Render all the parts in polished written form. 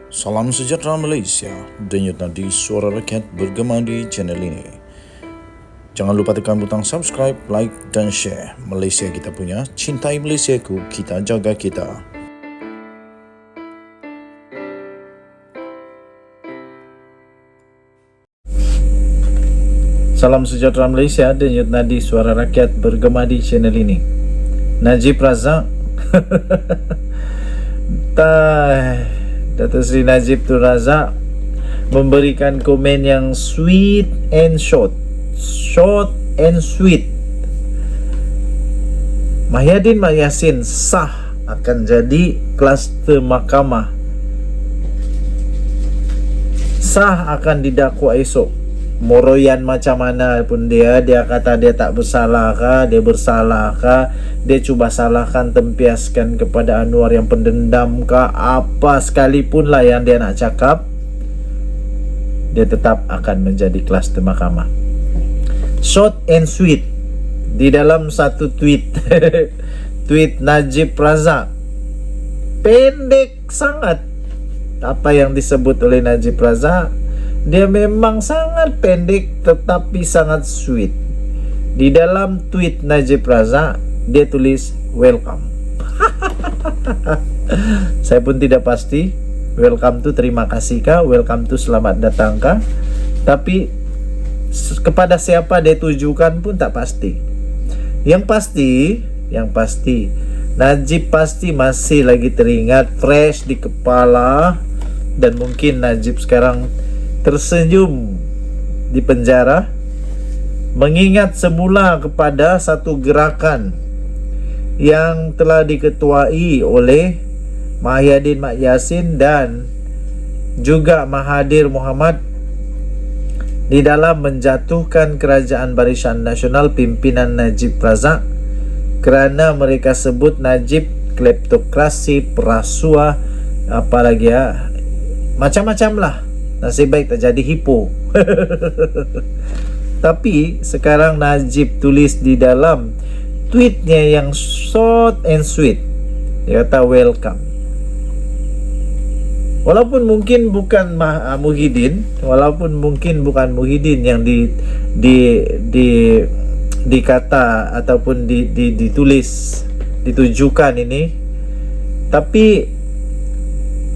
Salam sejahtera Malaysia, denyut nadi suara rakyat bergema di channel ini. Jangan lupa tekan butang subscribe, like dan share. Malaysia kita punya, cintai Malaysiaku, kita jaga kita. Salam sejahtera Malaysia, denyut nadi suara rakyat bergema di channel ini. Najib Razak Datuk Seri Najib Tun Razak memberikan komen yang sweet and short and sweet. Mahyadin Mak Yassin sah akan jadi kluster mahkamah, sah akan didakwa esok. Moroyan macam mana pun dia kata dia tak bersalah kah, dia bersalah kah, dia cuba salahkan, tempiaskan kepada Anwar yang pendendam kah, apa sekalipun lah yang dia nak cakap, dia tetap akan menjadi kluster mahkamah. Short and sweet. Di dalam satu tweet tweet Najib Razak, pendek sangat apa yang disebut oleh Najib Razak. Dia memang sangat pendek tetapi sangat sweet. Di dalam tweet Najib Razak, dia tulis welcome. Saya pun tidak pasti welcome tu terima kasih kah, welcome tu selamat datang kah, tapi kepada siapa dia tujukan pun tak pasti. Yang pasti Najib pasti masih lagi teringat, fresh di kepala, dan mungkin Najib sekarang tersenyum di penjara, mengingat semula kepada satu gerakan yang telah diketuai oleh Mahyadin Mak Yassin dan juga Mahathir Mohamad di dalam menjatuhkan Kerajaan Barisan Nasional pimpinan Najib Razak, kerana mereka sebut Najib kleptokrasi, perasuah, apalagi ya, macam-macam lah. Nasib baik tak jadi hipo. Tapi sekarang Najib tulis di dalam tweetnya yang short and sweet, dia kata welcome. Walaupun mungkin bukan Muhyiddin, yang dikata ataupun ditulis, ditujukan ini, tapi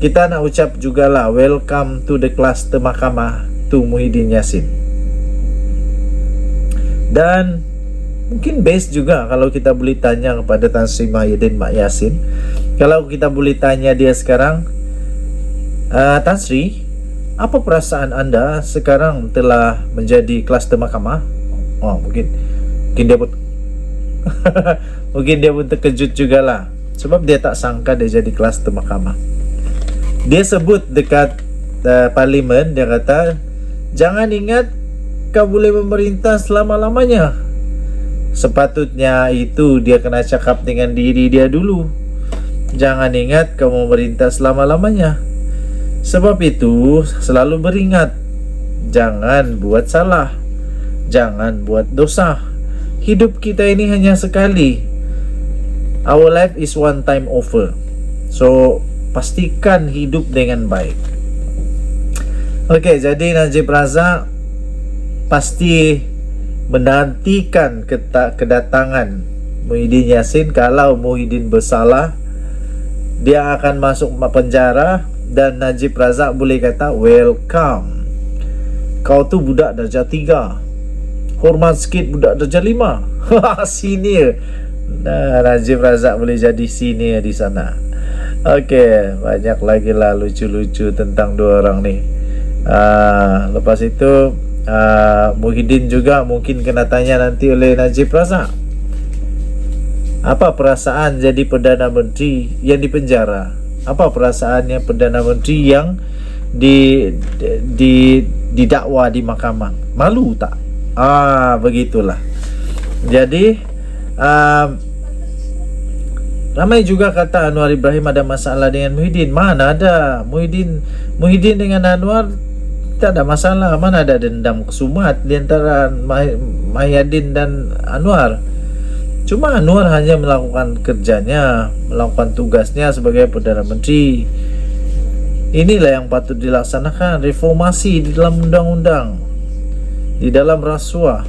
kita nak ucap jugalah welcome to the cluster mahkamah to Muhyiddin Yassin. Dan mungkin best juga kalau kita boleh tanya kepada Tan Sri Mahyadin Mak Yassin, kalau kita boleh tanya dia sekarang, Tan Sri, apa perasaan anda sekarang telah menjadi kluster mahkamah? Oh, mungkin dia pun mungkin dia pun terkejut jugalah, sebab dia tak sangka dia jadi kluster mahkamah. Dia sebut dekat parlimen, dia kata, jangan ingat kau boleh memerintah selama-lamanya. Sepatutnya itu dia kena cakap dengan diri dia dulu. Jangan ingat kau memerintah selama-lamanya. Sebab itu selalu beringat, jangan buat salah, jangan buat dosa. Hidup kita ini hanya sekali. Our life is one time offer. So pastikan hidup dengan baik. Okey, jadi Najib Razak pasti menantikan kedatangan Muhyiddin Yassin. Kalau Muhyiddin bersalah, dia akan masuk penjara dan Najib Razak boleh kata welcome. Kau tu budak darjah 3, hormat sikit budak darjah 5. Senior. Nah, Najib Razak boleh jadi senior di sana. Okey, banyak lagi lah lucu-lucu tentang dua orang ni. Lepas itu Muhyiddin juga mungkin kena tanya nanti oleh Najib Razak, apa perasaan jadi Perdana Menteri yang dipenjara? Apa perasaannya Perdana Menteri yang didakwa di mahkamah? Malu tak? Begitulah. Jadi ramai juga kata Anwar Ibrahim ada masalah dengan Muhyiddin. Mana ada. Muhyiddin dengan Anwar tak ada masalah. Mana ada dendam kesumat di antara Mahyadin dan Anwar. Cuma Anwar hanya melakukan kerjanya, melakukan tugasnya sebagai Perdana Menteri. Inilah yang patut dilaksanakan, reformasi di dalam undang-undang, di dalam rasuah.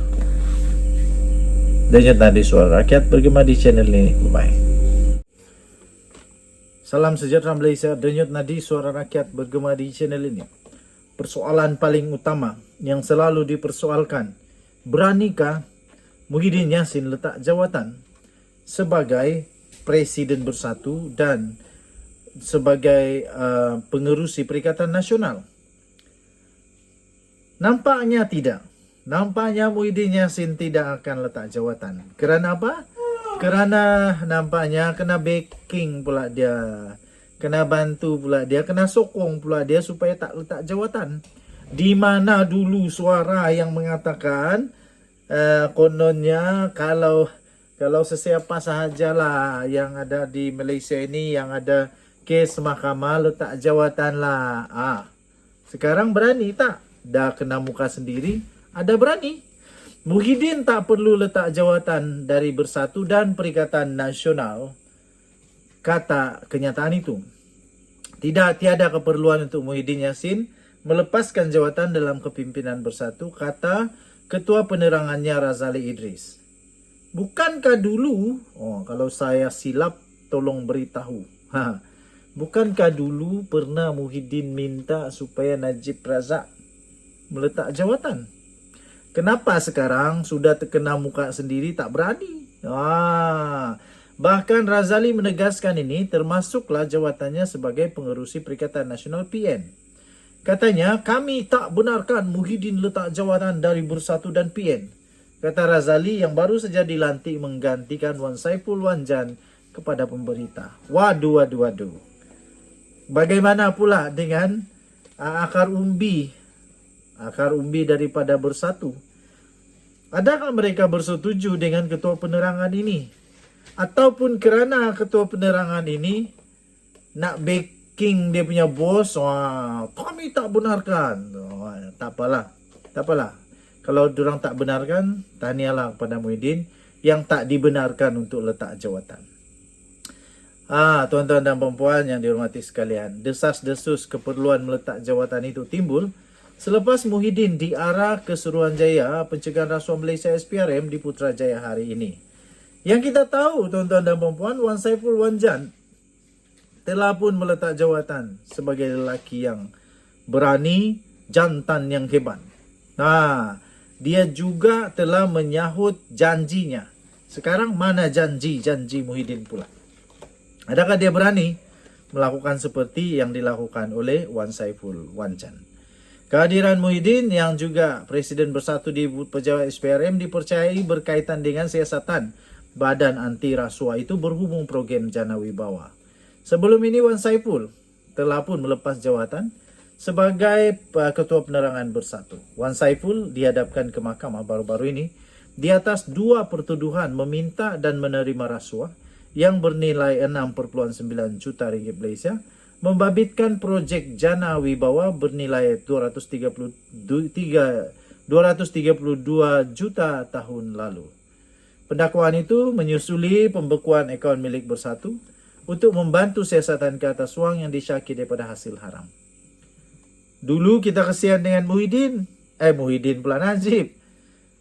Denyut Nadi Suara Rakyat bergema di channel ini. Bye. Salam sejahtera Malaysia. Denyut Nadi Suara Rakyat bergema di channel ini. Persoalan paling utama yang selalu dipersoalkan, beranikah Muhyiddin Yassin letak jawatan sebagai Presiden Bersatu dan sebagai pengerusi Perikatan Nasional? Nampaknya tidak. Nampaknya Muhyiddin Yassin tidak akan letak jawatan. Kerana apa? Kerana nampaknya kena backing pula dia. Kena bantu pula dia. Kena sokong pula dia supaya tak letak jawatan. Di mana dulu suara yang mengatakan kononnya kalau sesiapa sahajalah yang ada di Malaysia ini yang ada kes mahkamah letak jawatan lah. Sekarang berani tak? Dah kena muka sendiri, ada berani. Muhyiddin tak perlu letak jawatan dari Bersatu dan Perikatan Nasional. Kata kenyataan itu. Tiada keperluan untuk Muhyiddin Yassin melepaskan jawatan dalam kepimpinan Bersatu, kata Ketua Penerangannya Razali Idris. Bukankah dulu, kalau saya silap tolong beritahu. Bukankah dulu pernah Muhyiddin minta supaya Najib Razak meletak jawatan? Kenapa sekarang sudah terkena muka sendiri tak berani? Bahkan Razali menegaskan ini termasuklah jawatannya sebagai pengerusi Perikatan Nasional PN. Katanya, kami tak benarkan Muhyiddin letak jawatan dari Bersatu dan PN. Kata Razali yang baru saja dilantik menggantikan Wan Saiful Wanjan kepada pemberita. Waduh. Bagaimana pula dengan akar umbi daripada Bersatu? Adakah mereka bersetuju dengan Ketua Penerangan ini? Ataupun kerana Ketua Penerangan ini nak backing dia punya bos, kami tak benarkan. Tak apalah. Kalau diorang tak benarkan, tahniahlah kepada Muhyiddin yang tak dibenarkan untuk letak jawatan. Tuan-tuan dan puan yang dihormati sekalian, desas-desus keperluan meletak jawatan itu timbul selepas Muhyiddin diarah ke Suruhanjaya Pencegahan Rasuah Malaysia SPRM di Putrajaya hari ini. Yang kita tahu, tuan-tuan dan puan, Wan Saiful Wanjan telah pun meletak jawatan sebagai lelaki yang berani, jantan yang hebat. Dia juga telah menyahut janjinya. Sekarang mana janji Muhyiddin pula? Adakah dia berani melakukan seperti yang dilakukan oleh Wan Saiful Wanjan? Kehadiran Muhyiddin yang juga Presiden Bersatu di Pejabat SPRM dipercayai berkaitan dengan siasatan Badan Anti Rasuah itu berhubung program Jana Wibawa. Sebelum ini Wan Saiful telah pun melepas jawatan sebagai Ketua Penerangan Bersatu. Wan Saiful dihadapkan ke mahkamah baru-baru ini di atas 2 pertuduhan meminta dan menerima rasuah yang bernilai 6.9 juta ringgit Malaysia, membabitkan projek Jana Wibawa bernilai 232 juta tahun lalu. Pendakwaan itu menyusuli pembekuan akaun milik Bersatu untuk membantu siasatan ke atas wang yang disyaki daripada hasil haram. Dulu kita kesian dengan Muhyiddin pula Najib.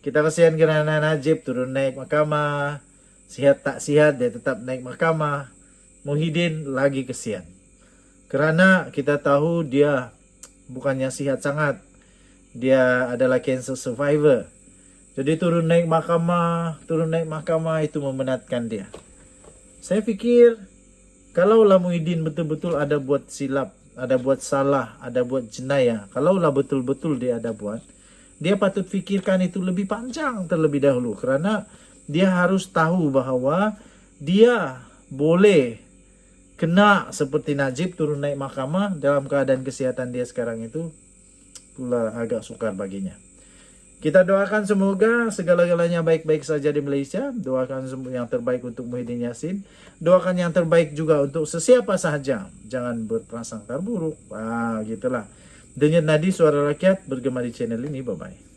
Kita kesian kerana Najib turun naik mahkamah, sihat tak sihat dia tetap naik mahkamah. Muhyiddin lagi kesian. Kerana kita tahu dia bukannya sihat sangat. Dia adalah cancer survivor. Jadi turun naik mahkamah itu memenatkan dia. Saya fikir kalaulah Muhyiddin betul-betul ada buat silap, ada buat salah, ada buat jenayah, kalaulah betul-betul dia ada buat, dia patut fikirkan itu lebih panjang terlebih dahulu. Kerana dia harus tahu bahawa dia boleh kena seperti Najib turun naik mahkamah dalam keadaan kesihatan dia sekarang itu pula agak sukar baginya. Kita doakan semoga segala-galanya baik-baik saja di Malaysia. Doakan yang terbaik untuk Muhyiddin Yassin. Doakan yang terbaik juga untuk sesiapa sahaja. Jangan berprasangka buruk. Gitulah. Denyut Nadi Suara Rakyat bergema di channel ini. Bye-bye.